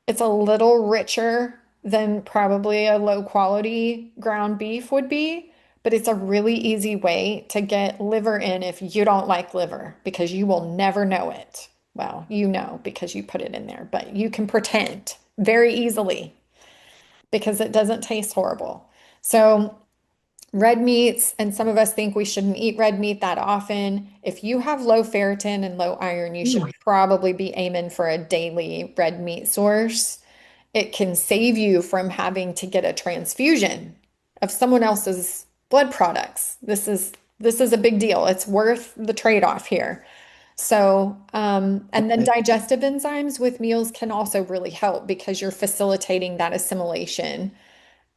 It's a little richer than probably a low quality ground beef would be, but it's a really easy way to get liver in if you don't like liver because you will never know it. Well, you know because you put it in there, but you can pretend very easily because it doesn't taste horrible. So, red meats, and some of us think we shouldn't eat red meat that often. If you have low ferritin and low iron, you should probably be aiming for a daily red meat source. It can save you from having to get a transfusion of someone else's blood products. This is a big deal. It's worth the trade-off here. So, and then Okay. digestive enzymes with meals can also really help because you're facilitating that assimilation.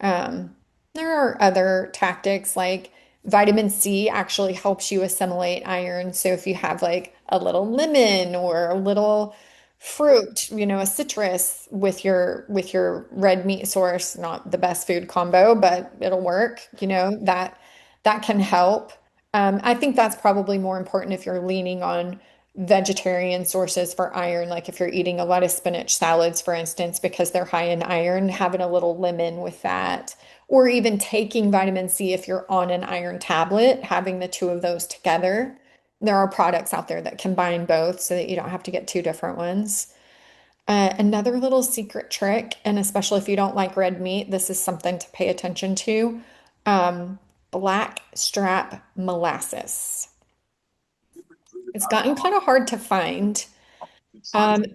Um, there are other tactics like vitamin C actually helps you assimilate iron. So if you have like a little lemon or a little fruit, a citrus with your red meat source, not the best food combo, but it'll work, that can help. I think that's probably more important if you're leaning on vegetarian sources for iron, like if you're eating a lot of spinach salads, for instance, because they're high in iron, having a little lemon with that, or even taking vitamin C if you're on an iron tablet, having the two of those together. There are products out there that combine both so that you don't have to get two different ones. Another little secret trick, and especially if you don't like red meat, this is something to pay attention to. Black strap molasses. It's gotten kind of hard to find.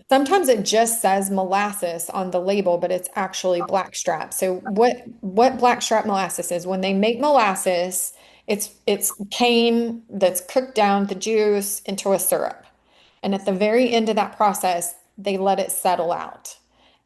Sometimes it just says molasses on the label, but it's actually blackstrap. So what blackstrap molasses is, when they make molasses, it's cane that's cooked down the juice into a syrup. And at the very end of that process, they let it settle out.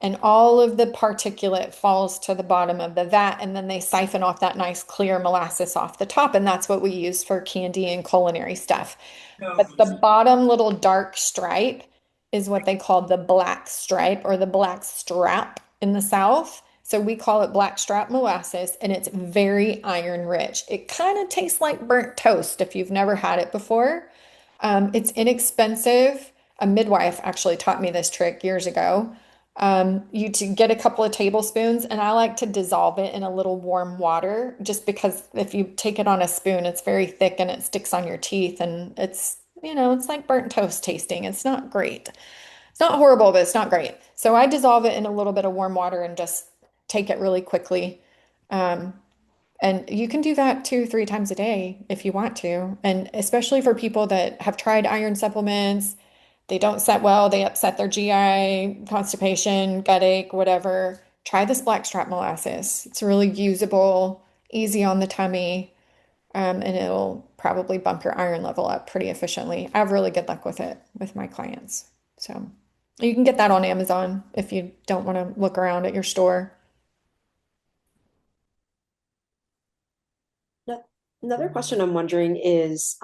And all of the particulate falls to the bottom of the vat, and then they siphon off that nice clear molasses off the top. And that's what we use for candy and culinary stuff. But the bottom little dark stripe is what they call the black stripe or the black strap in the South. So we call it black strap molasses, and it's very iron rich. It kind of tastes like burnt toast if you've never had it before. It's inexpensive. A midwife actually taught me this trick years ago. You to get a couple of tablespoons, and I like to dissolve it in a little warm water, just because if you take it on a spoon, it's very thick and it sticks on your teeth, and it's like burnt toast tasting. It's not great. It's not horrible, but it's not great. So I dissolve it in a little bit of warm water and just take it really quickly. Um, And you can do that 2, 3 times a day if you want to. And especially for people that have tried iron supplements, they don't set well, they upset their GI, constipation, gut ache, whatever. Try this blackstrap molasses. It's really usable, easy on the tummy, and it'll probably bump your iron level up pretty efficiently. I have really good luck with it with my clients. So you can get that on Amazon if you don't want to look around at your store. No- Another question I'm wondering is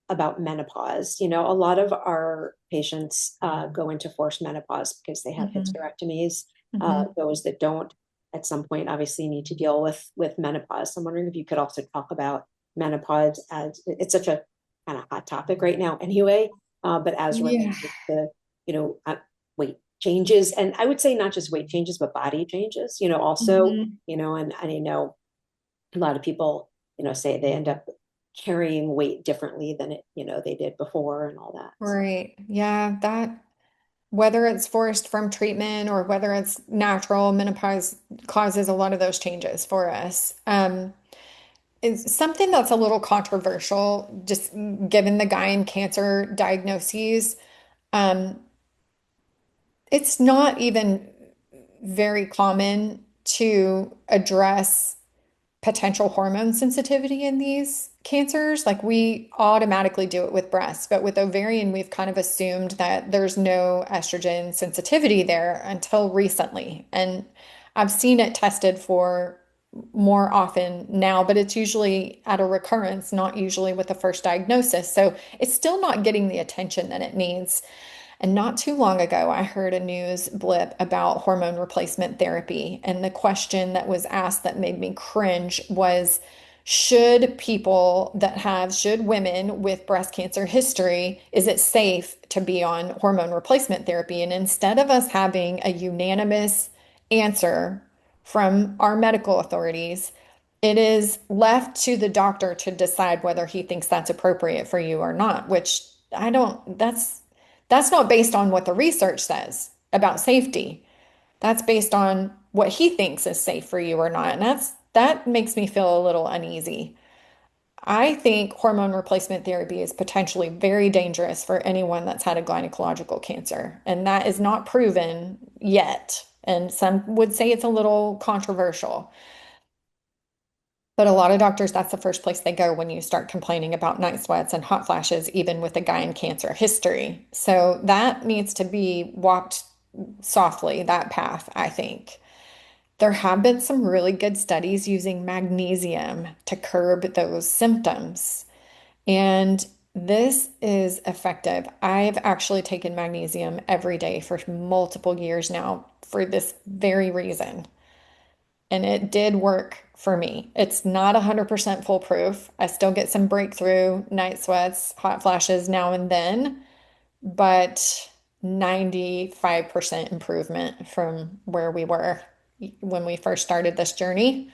about menopause. A lot of our patients go into forced menopause because they have Hmm. hysterectomies. Hmm. Those that don't, at some point, obviously need to deal with menopause. So I'm wondering if you could also talk about menopause, as it's such a kind of hot topic right now, anyway. But as Yeah. related to you know uh, weight changes, and I would say not just weight changes, but body changes. Also, Hmm. and I know a lot of people, say they end up carrying weight differently than they did before and all that. So, Right. Yeah, that whether it's forced from treatment or whether it's natural, menopause causes a lot of those changes for us. It's something that's a little controversial, just given the Gyn cancer diagnoses. Um, it's not even very common to address potential hormone sensitivity in these cancers. Like we automatically do it with breast, but with ovarian, we've kind of assumed that there's no estrogen sensitivity there until recently. And I've seen it tested for more often now, but it's usually at a recurrence, not usually with the first diagnosis. So it's still not getting the attention that it needs. And not too long ago, I heard a news blip about hormone replacement therapy. And the question that was asked that made me cringe was, should women with breast cancer history, is it safe to be on hormone replacement therapy? And instead of us having a unanimous answer from our medical authorities, it is left to the doctor to decide whether he thinks that's appropriate for you or not, which I don't, that's not based on what the research says about safety. That's based on what he thinks is safe for you or not. And that makes me feel a little uneasy. I think hormone replacement therapy is potentially very dangerous for anyone that's had a gynecological cancer, and that is not proven yet. And some would say it's a little controversial. But a lot of doctors, that's the first place they go when you start complaining about night sweats and hot flashes, even with a guy in cancer history. So that needs to be walked softly, that path, I think. There have been some really good studies using magnesium to curb those symptoms. And this is effective. I've actually taken magnesium every day for multiple years now for this very reason. And it did work for me. It's not 100% foolproof. I still get some breakthrough night sweats, hot flashes now and then, but 95% improvement from where we were when we first started this journey.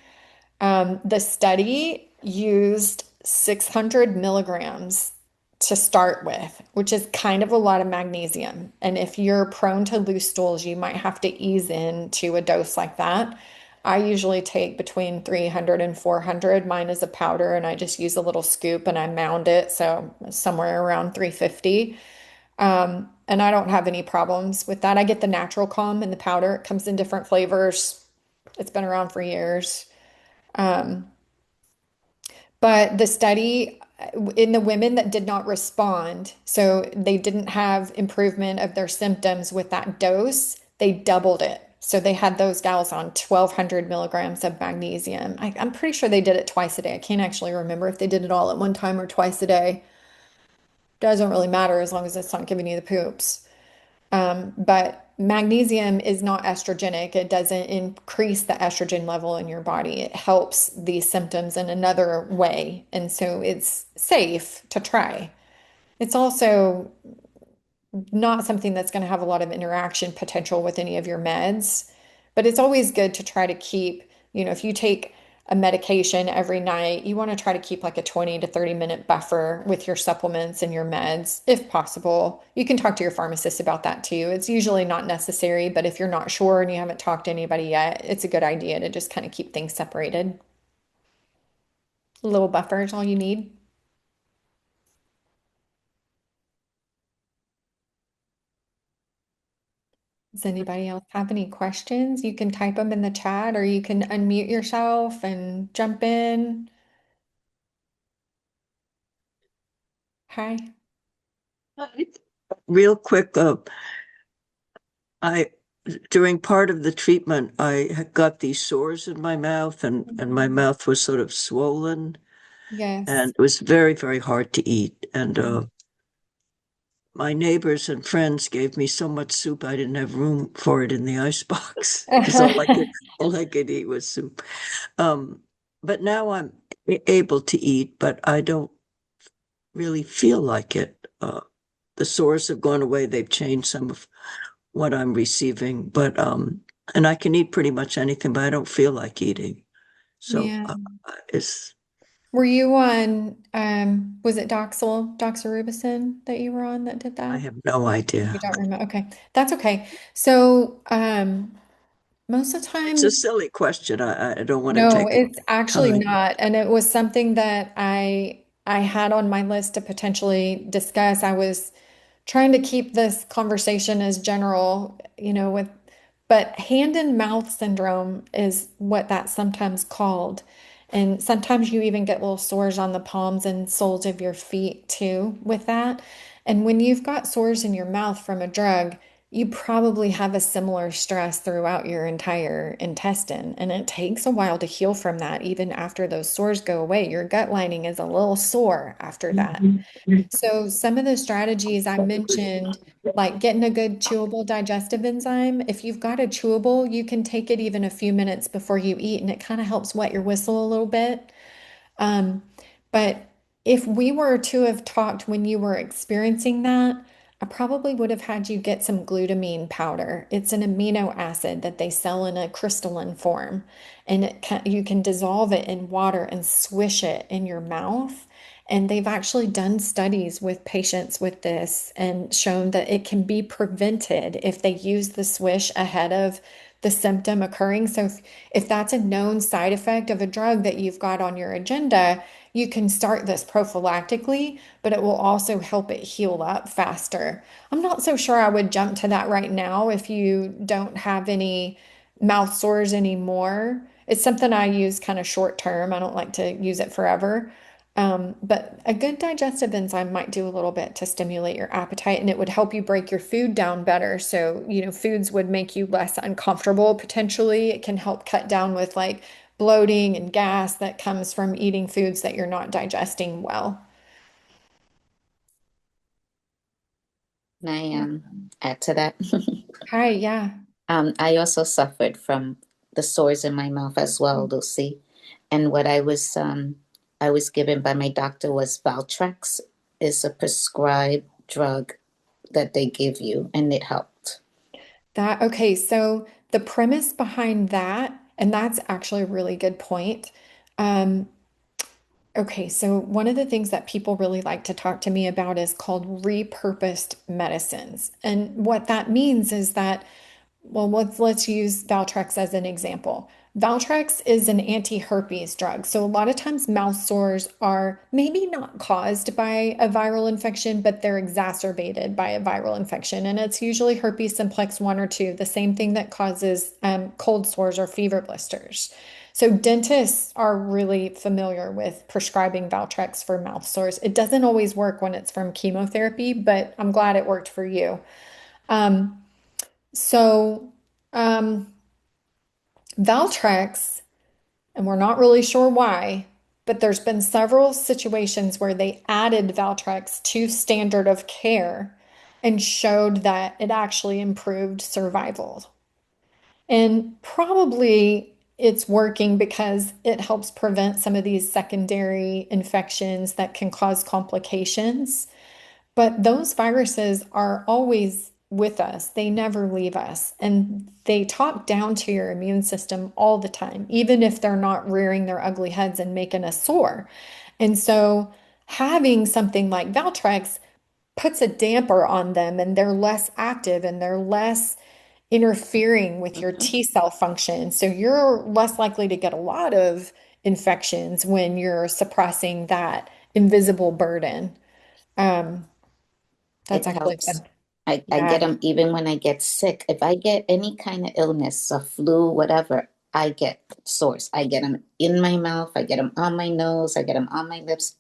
The study used 600 milligrams to start with, which is kind of a lot of magnesium. And if you're prone to loose stools, you might have to ease into a dose like that. I usually take between 300 and 400. Mine is a powder, and I just use a little scoop and I mound it. So somewhere around 350. And I don't have any problems with that. I get the natural calm in the powder. It comes in different flavors. It's been around for years. Um, but the study in the women that did not respond, so they didn't have improvement of their symptoms with that dose, they doubled it. So they had those gals on 1,200 milligrams of magnesium. I'm pretty sure they did it twice a day. I can't actually remember if they did it all at one time or twice a day. Doesn't really matter as long as it's not giving you the poops. But magnesium is not estrogenic. It doesn't increase the estrogen level in your body. It helps these symptoms in another way. And so it's safe to try. It's also not something that's going to have a lot of interaction potential with any of your meds, but it's always good to try to keep, if you take a medication every night, you want to try to keep like a 20 to 30-minute buffer with your supplements and your meds if possible. You can talk to your pharmacist about that too. It's usually not necessary, but if you're not sure and you haven't talked to anybody yet, it's a good idea to just kind of keep things separated. A little buffer is all you need. Does anybody else have any questions? You can type them in the chat or you can unmute yourself and jump in. Hi. Hi. Real quick, I during part of the treatment, I had got these sores in my mouth, and my Mhm. mouth was sort of swollen, and Yes. it was very, very hard to eat. And my neighbors and friends gave me so much soup I didn't have room for it in the icebox because all I could eat was soup. Um, but now I'm able to eat, but I don't really feel like it. The sores have gone away. They've changed some of what I'm receiving, but and I can eat pretty much anything, but I don't feel like eating. So Yeah. it's Were you on, was it doxorubicin that you were on that did I that? have no You idea. don't remember? Okay. That's okay. So, most of the It's a time, silly question. I don't want to no, take up it's actually time. not. And it was something that I had on my list to potentially discuss. I was trying to keep this conversation as general, but hand and mouth syndrome is what that's sometimes called. And sometimes you even get little sores on the palms and soles of your feet too with that. And when you've got sores in your mouth from a drug, you probably have a similar stress throughout your entire intestine. And it takes a while to heal from that. Even after those sores go away, your gut lining is a little sore after that. So some of the strategies I mentioned, like getting a good chewable digestive enzyme, if you've got a chewable, you can take it even a few minutes before you eat, and it kind of helps wet your whistle a little bit. Um, but if we were to have talked when you were experiencing that, I probably would have had you get some glutamine powder. It's an amino acid that they sell in a crystalline form, and you can dissolve it in water and swish it in your mouth. And they've actually done studies with patients with this and shown that it can be prevented if they use the swish ahead of the symptom occurring. So if that's a known side effect of a drug that you've got on your agenda, you can start this prophylactically, but it will also help it heal up faster. I'm not so sure I would jump to that right now if you don't have any mouth sores anymore. It's something I use kind of short term. I don't like to use it forever. But a good digestive enzyme might do a little bit to stimulate your appetite and it would help you break your food down better. So, foods would make you less uncomfortable potentially. It can help cut down with like bloating and gas that comes from eating foods that you're not digesting well. Can I add to that? Hi, yeah. I also suffered from the sores in my mouth as well, Lucy. And what I was given by my doctor was Valtrex, is a prescribed drug that they give you, and it helped. Okay, so the premise behind that, and that's actually a really good point. Um, Okay, so one of the things that people really like to talk to me about is called repurposed medicines. And what that means is that, well, let's use Valtrex as an example. Valtrex is an anti-herpes drug. So a lot of times mouth sores are maybe not caused by a viral infection, but they're exacerbated by a viral infection. And it's usually herpes simplex 1 or 2, the same thing that causes cold sores or fever blisters. So dentists are really familiar with prescribing Valtrex for mouth sores. It doesn't always work when it's from chemotherapy, but I'm glad it worked for you. Um, so, um, Valtrex, and we're not really sure why, but there's been several situations where they added Valtrex to standard of care and showed that it actually improved survival. And probably it's working because it helps prevent some of these secondary infections that can cause complications. But those viruses are always with us. They never leave us. And they talk down to your immune system all the time, even if they're not rearing their ugly heads and making us sore. And so having something like Valtrex puts a damper on them and they're less active and they're less interfering with your Mhm. T cell function. So you're less likely to get a lot of infections when you're suppressing that invisible burden. Um, that's It actually helps. fun. I get Yeah. them even when I get sick. If I get any kind of illness, a flu, whatever, I get sores. I get them in my mouth. I get them on my nose. I get them on my lips.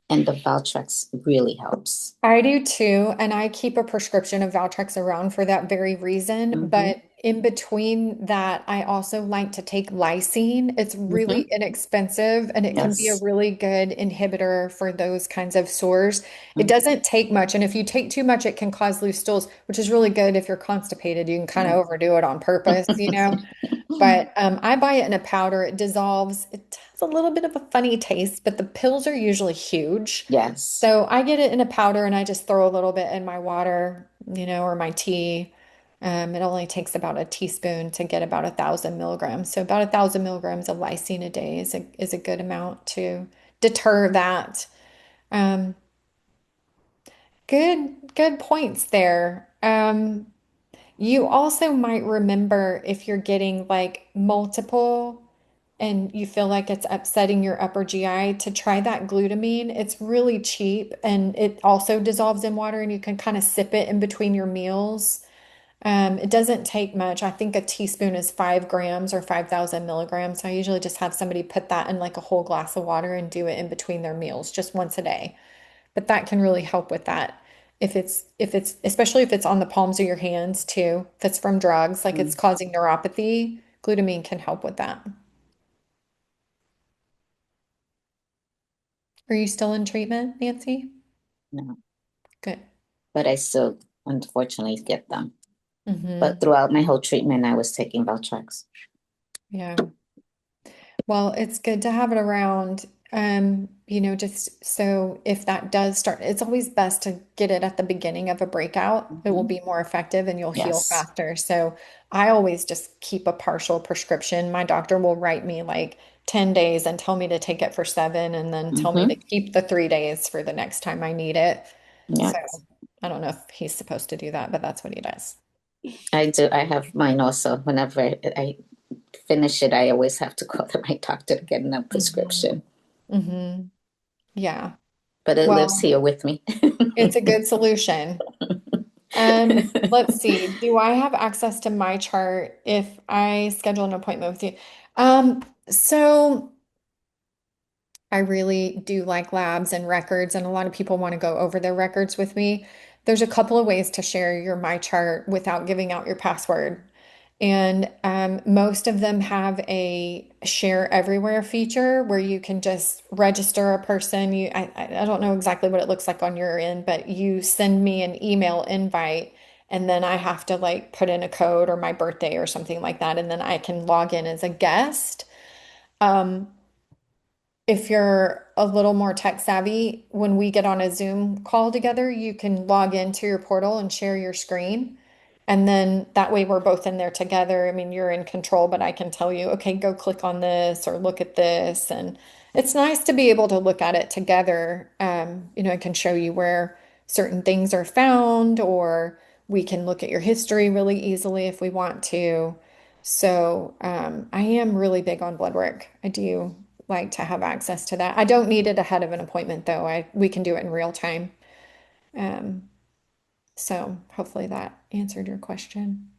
And the Valtrex really helps. I do too, and I keep a prescription of Valtrex around for that very reason. Mm-hmm. But in between that, I also like to take lysine. It's really Mm-hmm. inexpensive and it can be a Yes. really good inhibitor for those kinds of sores. It Mm-hmm. doesn't take much, and if you take too much, it can cause loose stools, which is really good if you're constipated. You can kind of Yeah. overdo it on purpose, you know? But I buy it in a powder. It dissolves. It has a little bit of a funny taste, but the pills are usually huge. Yes. So I get it in a powder and I just throw a little bit in my water, or my tea. It only takes about a teaspoon to get about 1,000 milligrams. So about 1,000 milligrams of lysine a day is a good amount to deter that. Um, good points there. You also might remember if you're getting like multiple and you feel like it's upsetting your upper GI to try that glutamine. It's really cheap and it also dissolves in water and you can kind of sip it in between your meals. It doesn't take much. I think a teaspoon is 5 grams or 5,000 milligrams. So I usually just have somebody put that in like a whole glass of water and do it in between their meals just once a day. But that can really help with that. If it's especially if it's on the palms of your hands too, if it's from drugs, like it's Mm. causing neuropathy, glutamine can help with that. Are you still in treatment, Nancy? No, Good. but I still unfortunately get them. But Hmm. throughout my whole treatment, I was taking Valtrex. Yeah. Well, it's good to have it around, just so if that does start, it's always best to get it at the beginning of a breakout. It will Mm-hmm. be more effective and you'll heal Yes. faster. So I always just keep a partial prescription. My doctor will write me like 10 days and tell me to take it for 7 and then tell me to Mm-hmm. keep the 3 days for the next time I need it. Yeah, So I don't know if he's supposed to do that, but that's what he does. I do. I have mine also. Whenever I finish it, I always have to call my doctor to get a Hmm. prescription. Hmm. Yeah. But it lives Well, here with me. it's a good solution. Let's see. Do I have access to my chart if I schedule an appointment with you? So I really do like labs and records, and a lot of people want to go over their records with me. There's a couple of ways to share your my chart without giving out your password. And most of them have a share everywhere feature where you can just register a person. I don't know exactly what it looks like on your end, but you send me an email invite and then I have to like put in a code or my birthday or something like that. And then I can log in as a guest. Um, if you're a little more tech savvy, when we get on a Zoom call together, you can log into your portal and share your screen. And then that way we're both in there together. I mean, you're in control, but I can tell you, okay, go click on this or look at this. And it's nice to be able to look at it together. I can show you where certain things are found, or we can look at your history really easily if we want to. So I am really big on blood work. I do like to have access to that. I don't need it ahead of an appointment though. We can do it in real time. Um, so hopefully that answered your question.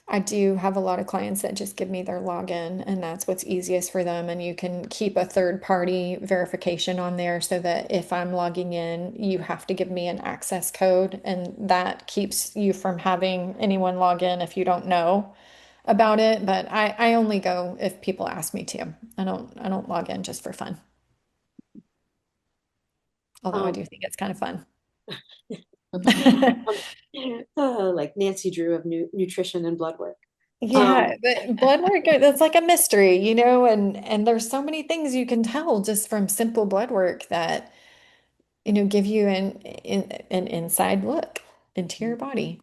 I do have a lot of clients that just give me their login and that's what's easiest for them. And you can keep a third party verification on there so that if I'm logging in, you have to give me an access code and that keeps you from having anyone log in if you don't know about it. But I only go if people ask me to. I don't log in just for fun. Although I Um, do think it's kind of fun. um, like Nancy Drew of nutrition and blood work. Yeah, Um, but blood work, that's like a mystery, and there's so many things you can tell just from simple blood work that, give you an inside look into your body.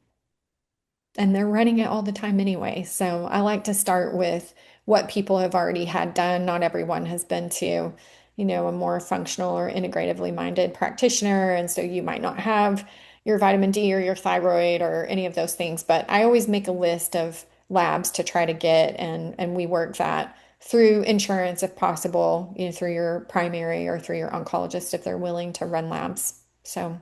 And they're running it all the time anyway. So I like to start with what people have already had done. Not everyone has been to, a more functional or integratively minded practitioner. And so you might not have your vitamin D or your thyroid or any of those things. But I always make a list of labs to try to get, and we work that through insurance if possible, through your primary or through your oncologist if they're willing to run labs. So,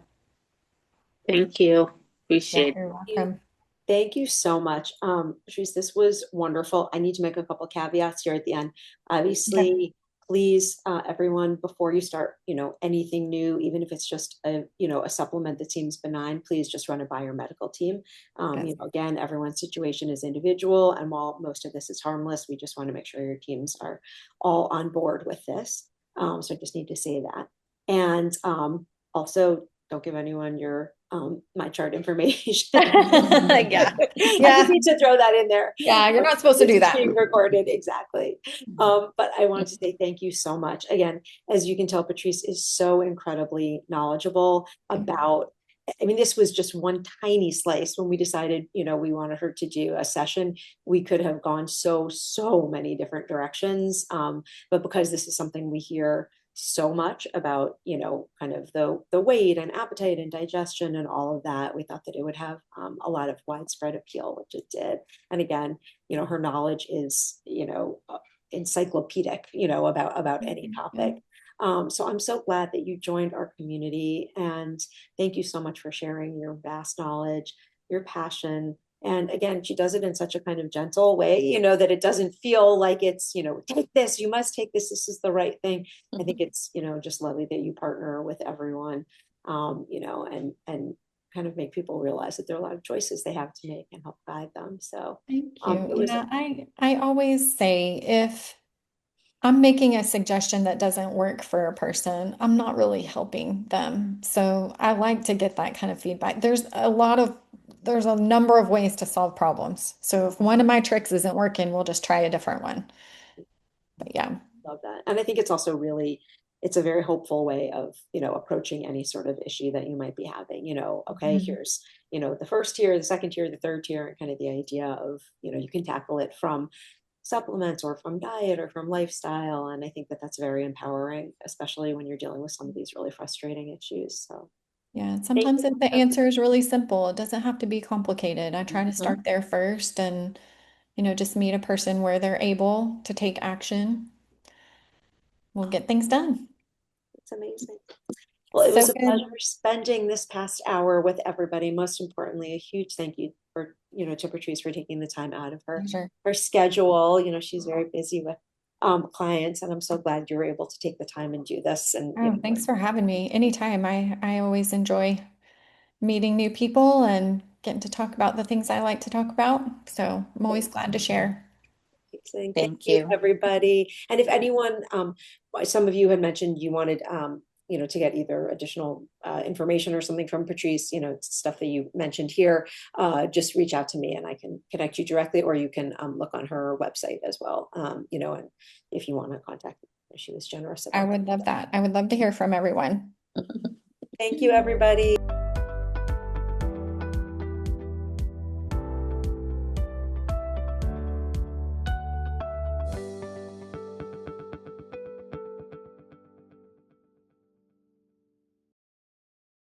Thank you. yeah, Appreciate it. you're welcome. Thank you so much. Patrice, this was wonderful. I need to make a couple caveats here at the end. Obviously, please, everyone, before you start, anything new, even if it's just a supplement that seems benign, please just run it by your medical team. Yes. Again, everyone's situation is individual, and while most of this is harmless, we just want to make sure your teams are all on board with this. So I just need to say that. And also, don't give anyone your my chart information. Yeah. I just need to throw that in there. Yeah, you're not supposed to do that. It's being recorded, exactly. But I want to say thank you so much. Again, as you can tell, Patrice is so incredibly knowledgeable about. I mean, this was just one tiny slice. When we decided, we wanted her to do a session, we could have gone so many different directions. But because this is something we hear so much about, kind of the weight and appetite and digestion and all of that, we thought that it would have a lot of widespread appeal, which it did. And again, her knowledge is, encyclopedic, about any topic. So I'm so glad that you joined our community, and thank you so much for sharing your vast knowledge, your passion. And again, she does it in such a kind of gentle way, that it doesn't feel like it's, take this, you must take this, this is the right thing. I think it's, just lovely that you partner with everyone, and kind of make people realize that there are a lot of choices they have to make and help guide them. So Thank you. it was, I always say if I'm making a suggestion that doesn't work for a person, I'm not really helping them. So I like to get that kind of feedback. There's a number of ways to solve problems. So if one of my tricks isn't working, we'll just try a different one. But yeah. love that. And I think it's also it's a very hopeful way of, approaching any sort of issue that you might be having, okay, here's, the first tier, the second tier, the third tier, and kind of the idea of, you can tackle it from supplements or from diet or from lifestyle. And I think that that's very empowering, especially when you're dealing with some of these really frustrating issues. So Yeah, thank sometimes you. the answer is really simple. It doesn't have to be complicated. I try to Mhm. start there first and, just meet a person where they're able to take action. We'll get things done. It's amazing. Well, it So was a good. pleasure spending this past hour with everybody. Most importantly, a huge thank you for, to Patrice for taking the time out of Pleasure. her schedule. She's very busy with clients, and I'm so glad you were able to take the time and do this. And Oh, thanks for having me. Anytime. I always enjoy meeting new people and getting to talk about the things I like to talk about. So I'm always glad to share. saying thank Thank you, you. everybody. And if anyone, some of you had mentioned you wanted, to get either additional information or something from Patrice, stuff that you mentioned here, just reach out to me and I can connect you directly, or you can look on her website as well, and if you want to contact her, she was generous I about would love that. I would love to hear from everyone. that. Thank you, everybody.